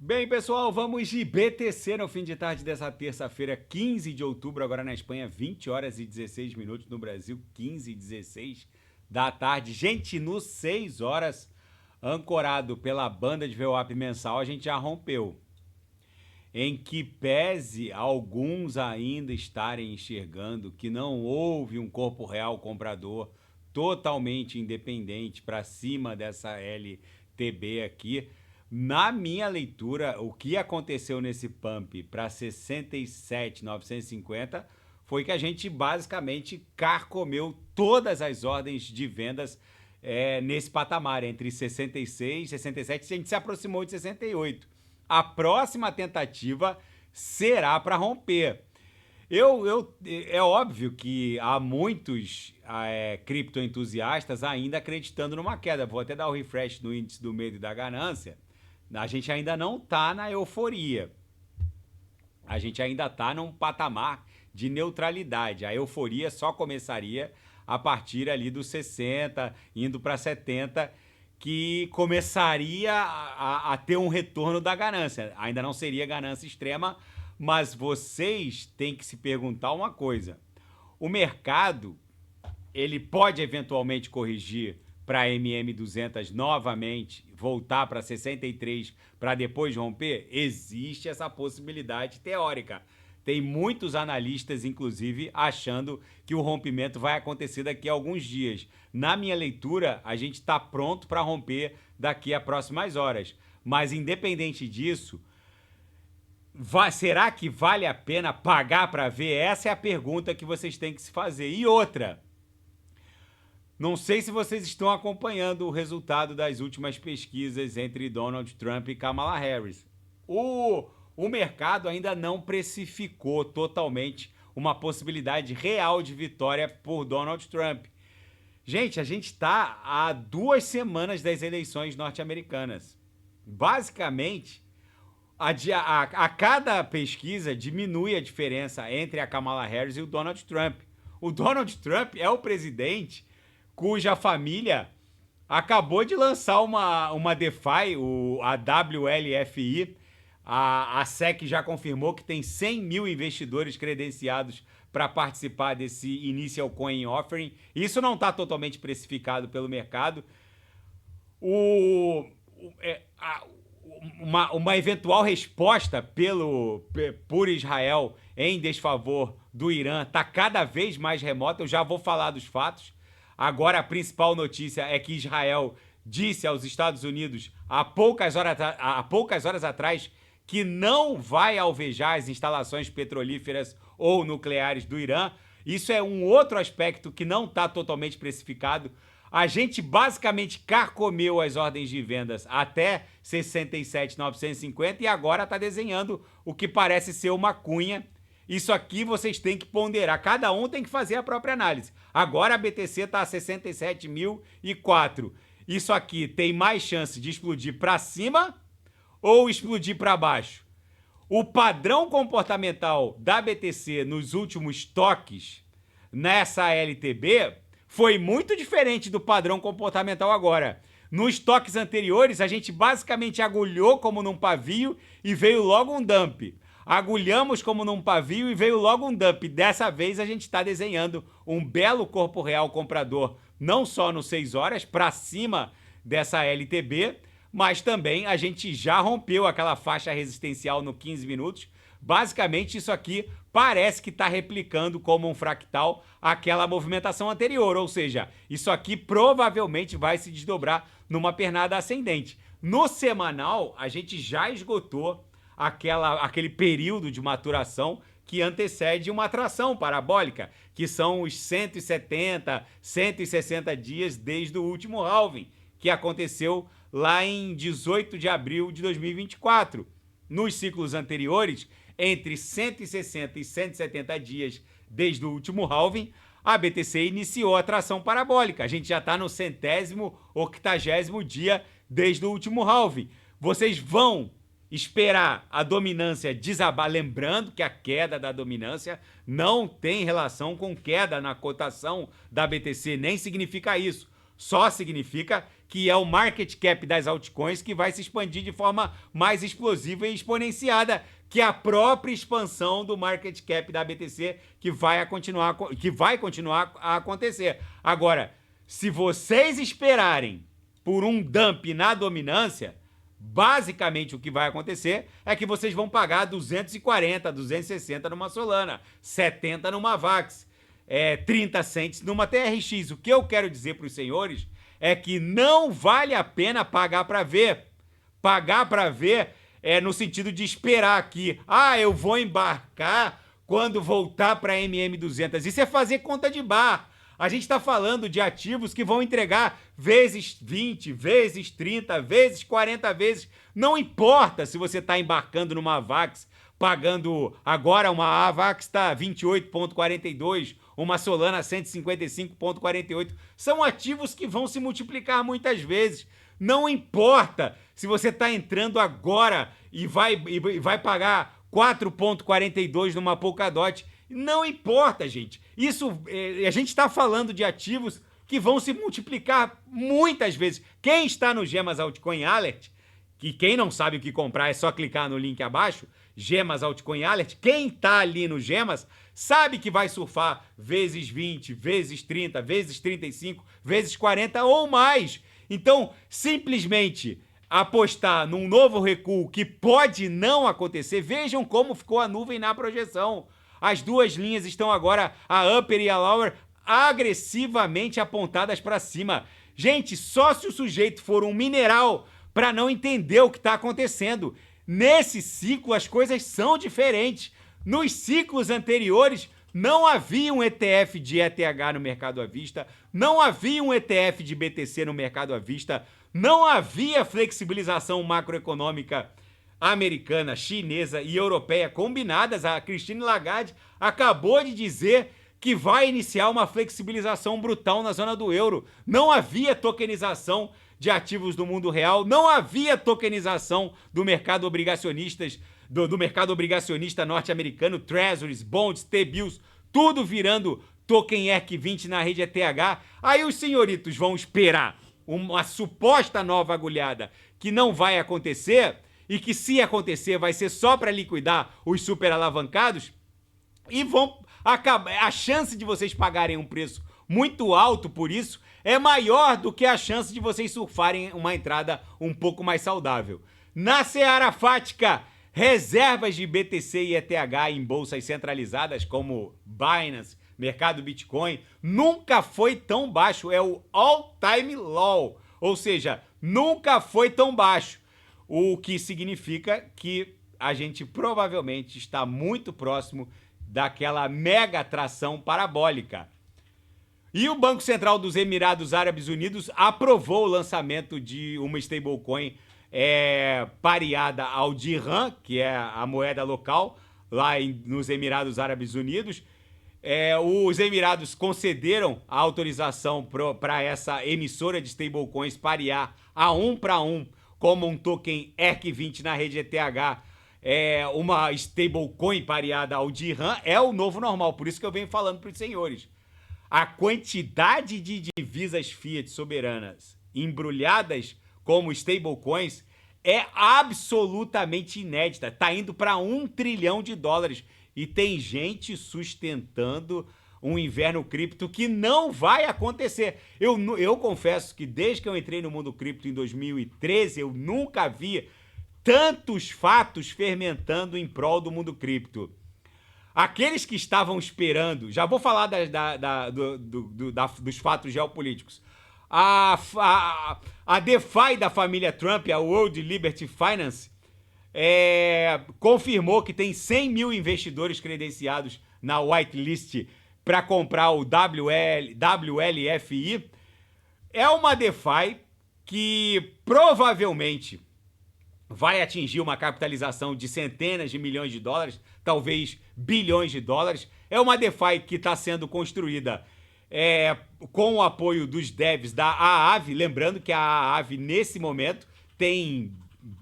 Bem, pessoal, vamos de BTC no fim de tarde dessa terça-feira, 15 de outubro, agora na Espanha, 20 horas e 16 minutos, no Brasil, 15 e 16 da tarde. Gente, no 6 horas, ancorado pela banda de VWAP mensal, a gente já rompeu. Em que pese alguns ainda estarem enxergando que não houve um corpo real comprador totalmente independente para cima dessa LTB aqui, na minha leitura, o que aconteceu nesse pump para 67.950 foi que a gente basicamente carcomeu todas as ordens de vendas nesse patamar, entre 66 e 67, a gente se aproximou de 68. A próxima tentativa será para romper. É óbvio que há muitos criptoentusiastas ainda acreditando numa queda. Vou até dar o refresh no índice do medo e da ganância. A gente ainda não está na euforia. A gente ainda está num patamar de neutralidade. A euforia só começaria a partir ali dos 60, indo para 70, que começaria a ter um retorno da ganância. Ainda não seria ganância extrema, mas vocês têm que se perguntar uma coisa. O mercado, ele pode eventualmente corrigir para MM200 novamente, voltar para 63 para depois romper? Existe essa possibilidade teórica. Tem muitos analistas, inclusive, achando que o rompimento vai acontecer daqui a alguns dias. Na minha leitura, a gente está pronto para romper daqui a próximas horas. Mas, independente disso, será que vale a pena pagar para ver? Essa é a pergunta que vocês têm que se fazer. E outra, não sei se vocês estão acompanhando o resultado das últimas pesquisas entre Donald Trump e Kamala Harris. O mercado ainda não precificou totalmente uma possibilidade real de vitória por Donald Trump. Gente, a gente está há 2 semanas das eleições norte-americanas. Basicamente, a cada pesquisa diminui a diferença entre a Kamala Harris e o Donald Trump. O Donald Trump é o presidente cuja família acabou de lançar uma DeFi, a WLFI. A SEC já confirmou que tem 100 mil investidores credenciados para participar desse Initial Coin Offering. Isso não está totalmente precificado pelo mercado. Uma eventual resposta por Israel em desfavor do Irã está cada vez mais remota. Eu já vou falar dos fatos. Agora, a principal notícia é que Israel disse aos Estados Unidos há poucas horas atrás que não vai alvejar as instalações petrolíferas ou nucleares do Irã. Isso é um outro aspecto que não está totalmente precificado. A gente basicamente carcomeu as ordens de vendas até 67.950 e agora está desenhando o que parece ser uma cunha. Isso aqui vocês têm que ponderar. Cada um tem que fazer a própria análise. Agora a BTC está a 67.004. Isso aqui tem mais chance de explodir para cima ou explodir para baixo? O padrão comportamental da BTC nos últimos toques nessa LTB foi muito diferente do padrão comportamental agora. Nos toques anteriores, a gente basicamente agulhou como num pavio e veio logo um dump. Agulhamos como num pavio e veio logo um dump. Dessa vez a gente está desenhando um belo corpo real comprador, não só no 6 horas, para cima dessa LTB, mas também a gente já rompeu aquela faixa resistencial no 15 minutos. Basicamente isso aqui parece que está replicando como um fractal aquela movimentação anterior, ou seja, isso aqui provavelmente vai se desdobrar numa pernada ascendente. No semanal, a gente já esgotou aquele período de maturação que antecede uma atração parabólica, que são os 170, 160 dias desde o último halving, que aconteceu lá em 18 de abril de 2024. Nos ciclos anteriores, entre 160 e 170 dias desde o último halving, a BTC iniciou a tração parabólica. A gente já está no 100º, 80º dia desde o último halving. Vocês vão esperar a dominância desabar, lembrando que a queda da dominância não tem relação com queda na cotação da BTC, nem significa isso. Só significa que é o market cap das altcoins, que vai se expandir de forma mais explosiva e exponenciada, que é a própria expansão do market cap da BTC, que vai continuar a acontecer. Agora, se vocês esperarem por um dump na dominância, basicamente o que vai acontecer é que vocês vão pagar 240, 260 numa Solana, 70 numa VAX, 30 cents numa TRX. O que eu quero dizer para os senhores é que não vale a pena pagar para ver. Pagar para ver no sentido de esperar aqui. Eu vou embarcar quando voltar para a MM200. Isso é fazer conta de bar. A gente está falando de ativos que vão entregar vezes 20, vezes 30, vezes 40 vezes. Não importa se você está embarcando numa VAX, pagando agora uma VAX está 28,42, uma Solana 155,48. São ativos que vão se multiplicar muitas vezes. Não importa se você está entrando agora e vai pagar 4,42 numa Polkadot. Não importa, gente. Isso, a gente está falando de ativos que vão se multiplicar muitas vezes. Quem está no Gemas Altcoin Alert, que quem não sabe o que comprar é só clicar no link abaixo, Gemas Altcoin Alert, quem está ali no Gemas sabe que vai surfar vezes 20, vezes 30, vezes 35, vezes 40 ou mais. Então, simplesmente apostar num novo recuo que pode não acontecer, vejam como ficou a nuvem na projeção. As duas linhas estão agora, a upper e a lower, agressivamente apontadas para cima. Gente, só se o sujeito for um mineral para não entender o que está acontecendo. Nesse ciclo, as coisas são diferentes. Nos ciclos anteriores, não havia um ETF de ETH no mercado à vista, não havia um ETF de BTC no mercado à vista, não havia flexibilização macroeconômica americana, chinesa e europeia combinadas. A Christine Lagarde acabou de dizer que vai iniciar uma flexibilização brutal na zona do euro. Não havia tokenização de ativos do mundo real, não havia tokenização do mercado obrigacionistas, do mercado obrigacionista norte-americano, treasuries, bonds, T-bills, tudo virando token ERC20 na rede ETH. Aí os senhoritos vão esperar uma suposta nova agulhada que não vai acontecer, e que, se acontecer, vai ser só para liquidar os super alavancados, e vão acabar. A chance de vocês pagarem um preço muito alto por isso é maior do que a chance de vocês surfarem uma entrada um pouco mais saudável. Na seara fática, reservas de BTC e ETH em bolsas centralizadas como Binance, mercado Bitcoin, nunca foi tão baixo. É o all-time low, ou seja, nunca foi tão baixo. O que significa que a gente provavelmente está muito próximo daquela mega atração parabólica. E o Banco Central dos Emirados Árabes Unidos aprovou o lançamento de uma stablecoin pareada ao dirham, que é a moeda local lá nos Emirados Árabes Unidos. Os Emirados concederam a autorização para essa emissora de stablecoins parear a 1 para 1 como um token ERC20 na rede ETH, uma stablecoin pareada ao dirham, é o novo normal. Por isso que eu venho falando para os senhores. A quantidade de divisas fiat soberanas embrulhadas como stablecoins é absolutamente inédita. Está indo para $1 trilhão. E tem gente sustentando um inverno cripto que não vai acontecer. Eu confesso que desde que eu entrei no mundo cripto em 2013, eu nunca vi tantos fatos fermentando em prol do mundo cripto. Aqueles que estavam esperando, já vou falar dos fatos geopolíticos. A DeFi da família Trump, a World Liberty Finance, confirmou que tem 100 mil investidores credenciados na whitelist para comprar o WLFI. É uma DeFi que provavelmente vai atingir uma capitalização de centenas de milhões de dólares, talvez bilhões de dólares. É uma DeFi que está sendo construída com o apoio dos devs da Aave. Lembrando que a Aave, nesse momento, tem...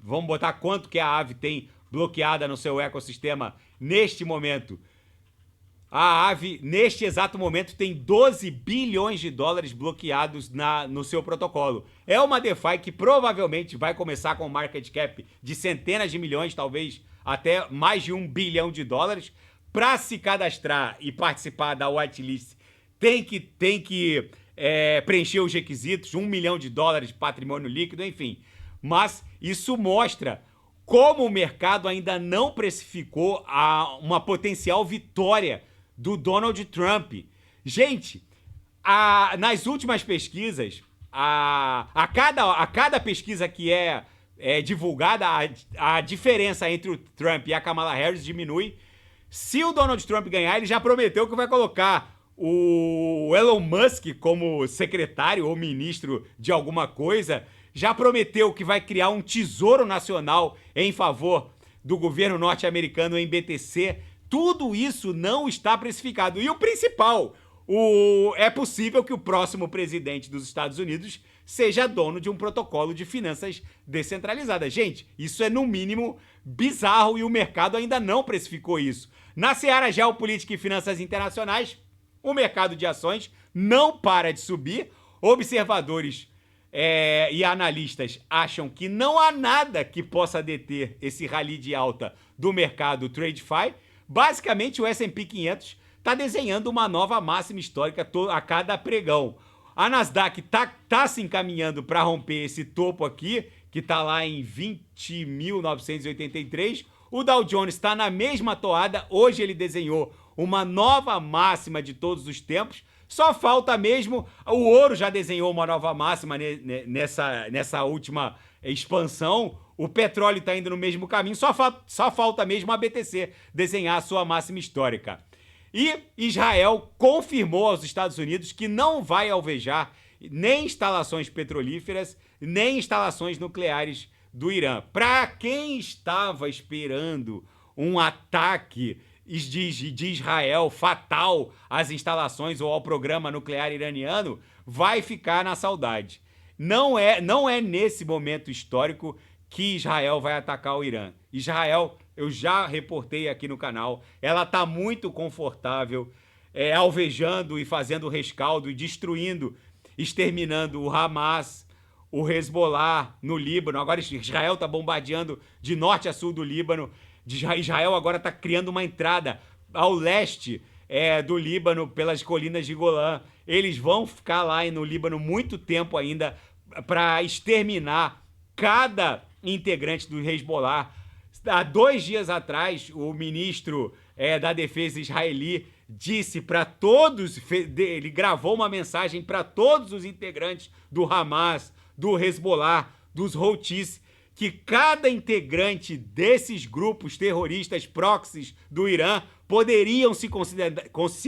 Vamos botar quanto que a Aave tem bloqueada no seu ecossistema neste momento. A Aave, neste exato momento, tem 12 bilhões de dólares bloqueados no seu protocolo. É uma DeFi que provavelmente vai começar com um market cap de centenas de milhões, talvez até mais de 1 bilhão de dólares. Para se cadastrar e participar da whitelist, tem que preencher os requisitos, 1 milhão de dólares de patrimônio líquido, enfim. Mas isso mostra como o mercado ainda não precificou uma potencial vitória do Donald Trump. Gente, nas últimas pesquisas, a cada pesquisa que é divulgada, a diferença entre o Trump e a Kamala Harris diminui. Se o Donald Trump ganhar, ele já prometeu que vai colocar o Elon Musk como secretário ou ministro de alguma coisa, já prometeu que vai criar um tesouro nacional em favor do governo norte-americano em BTC. Tudo isso não está precificado. E o principal, é possível que o próximo presidente dos Estados Unidos seja dono de um protocolo de finanças descentralizadas. Gente, isso é no mínimo bizarro e o mercado ainda não precificou isso. Na seara geopolítica e finanças internacionais, o mercado de ações não para de subir. Observadores e analistas acham que não há nada que possa deter esse rally de alta do mercado TradeFi. Basicamente, o S&P 500 está desenhando uma nova máxima histórica a cada pregão. A Nasdaq tá se encaminhando para romper esse topo aqui, que está lá em 20.983. O Dow Jones está na mesma toada. Hoje ele desenhou uma nova máxima de todos os tempos. Só falta mesmo... O ouro já desenhou uma nova máxima nessa última expansão. O petróleo está indo no mesmo caminho. Só falta mesmo a BTC desenhar a sua máxima histórica. E Israel confirmou aos Estados Unidos que não vai alvejar nem instalações petrolíferas, nem instalações nucleares do Irã. Para quem estava esperando um ataque de Israel fatal às instalações ou ao programa nuclear iraniano, vai ficar na saudade. Não é nesse momento histórico que Israel vai atacar o Irã. Israel, eu já reportei aqui no canal, ela está muito confortável, alvejando e fazendo rescaldo e destruindo, exterminando o Hamas, o Hezbollah no Líbano. Agora Israel está bombardeando de norte a sul do Líbano. Israel agora está criando uma entrada ao leste do Líbano pelas colinas de Golã. Eles vão ficar lá no Líbano muito tempo ainda para exterminar cada integrante do Hezbollah. Há 2 dias atrás, o ministro da defesa israeli disse para todos, ele gravou uma mensagem para todos os integrantes do Hamas, do Hezbollah, dos Houthis, que cada integrante desses grupos terroristas proxies do Irã poderiam se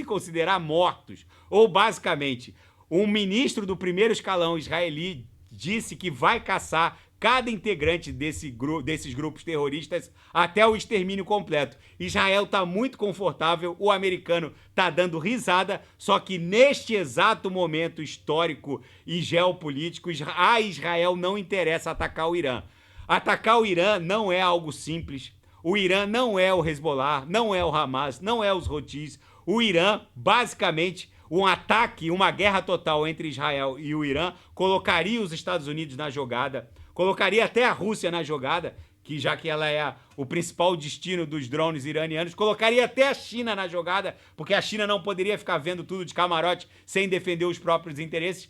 considerar mortos. Ou, basicamente, um ministro do primeiro escalão israeli disse que vai caçar cada integrante desses grupos terroristas até o extermínio completo. Israel está muito confortável, o americano está dando risada, só que neste exato momento histórico e geopolítico, a Israel não interessa atacar o Irã. Atacar o Irã não é algo simples. O Irã não é o Hezbollah, não é o Hamas, não é os Houthis. O Irã, basicamente, um ataque, uma guerra total entre Israel e o Irã, colocaria os Estados Unidos na jogada, colocaria até a Rússia na jogada, que já que ela é o principal destino dos drones iranianos, colocaria até a China na jogada, porque a China não poderia ficar vendo tudo de camarote sem defender os próprios interesses.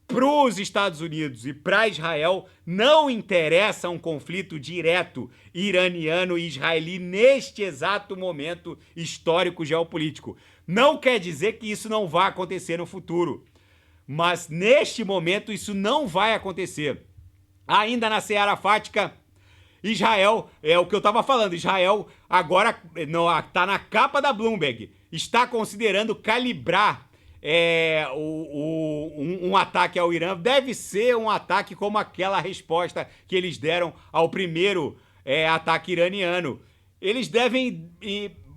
Para os Estados Unidos e para Israel, não interessa um conflito direto iraniano e israeli neste exato momento histórico geopolítico. Não quer dizer que isso não vai acontecer no futuro, mas neste momento isso não vai acontecer. Ainda na seara fática, Israel, é o que eu estava falando, Israel agora está na capa da Bloomberg, está considerando calibrar um ataque ao Irã. Deve ser um ataque como aquela resposta que eles deram ao primeiro ataque iraniano. Eles devem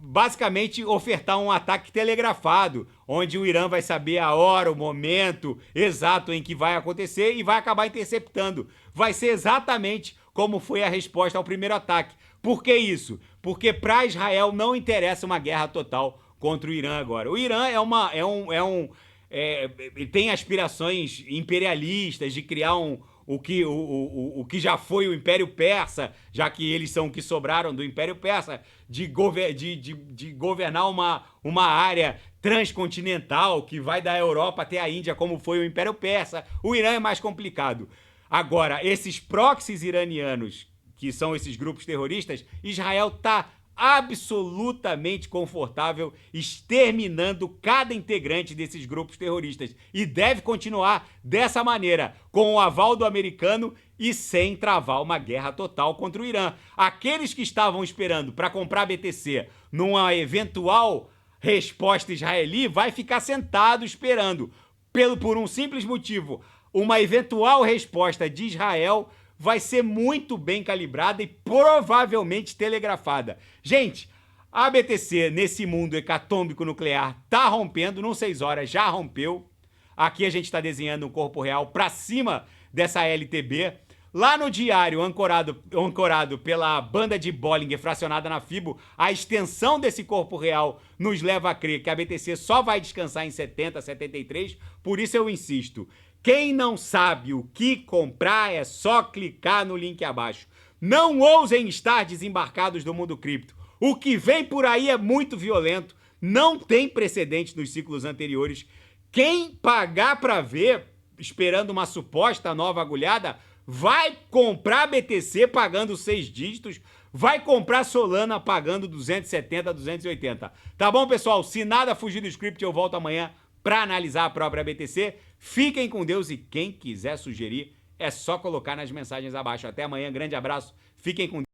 basicamente ofertar um ataque telegrafado, onde o Irã vai saber a hora, o momento exato em que vai acontecer e vai acabar interceptando. Vai ser exatamente como foi a resposta ao primeiro ataque. Por que isso? Porque para Israel não interessa uma guerra total contra o Irã agora. O Irã tem aspirações imperialistas de criar o que já foi o Império Persa, já que eles são o que sobraram do Império Persa, de governar uma área transcontinental que vai da Europa até a Índia, como foi o Império Persa. O Irã é mais complicado. Agora, esses proxies iranianos, que são esses grupos terroristas, Israel está absolutamente confortável exterminando cada integrante desses grupos terroristas e deve continuar dessa maneira, com o aval do americano e sem travar uma guerra total contra o Irã. Aqueles que estavam esperando para comprar BTC numa eventual resposta israelí vai ficar sentado esperando, por um simples motivo: uma eventual resposta de Israel vai ser muito bem calibrada e provavelmente telegrafada. Gente, a BTC nesse mundo hecatômbico nuclear tá rompendo, não 6 horas, já rompeu. Aqui a gente está desenhando um corpo real para cima dessa LTB. Lá no diário, ancorado pela banda de Bollinger fracionada na FIBO, a extensão desse corpo real nos leva a crer que a BTC só vai descansar em 70, 73, por isso eu insisto. Quem não sabe o que comprar é só clicar no link abaixo. Não ousem estar desembarcados do mundo cripto. O que vem por aí é muito violento, não tem precedente nos ciclos anteriores. Quem pagar para ver, esperando uma suposta nova agulhada, vai comprar BTC pagando 6 dígitos, vai comprar Solana pagando 270, 280. Tá bom, pessoal? Se nada fugir do script, eu volto amanhã para analisar a própria BTC. Fiquem com Deus e quem quiser sugerir é só colocar nas mensagens abaixo. Até amanhã, grande abraço, fiquem com Deus.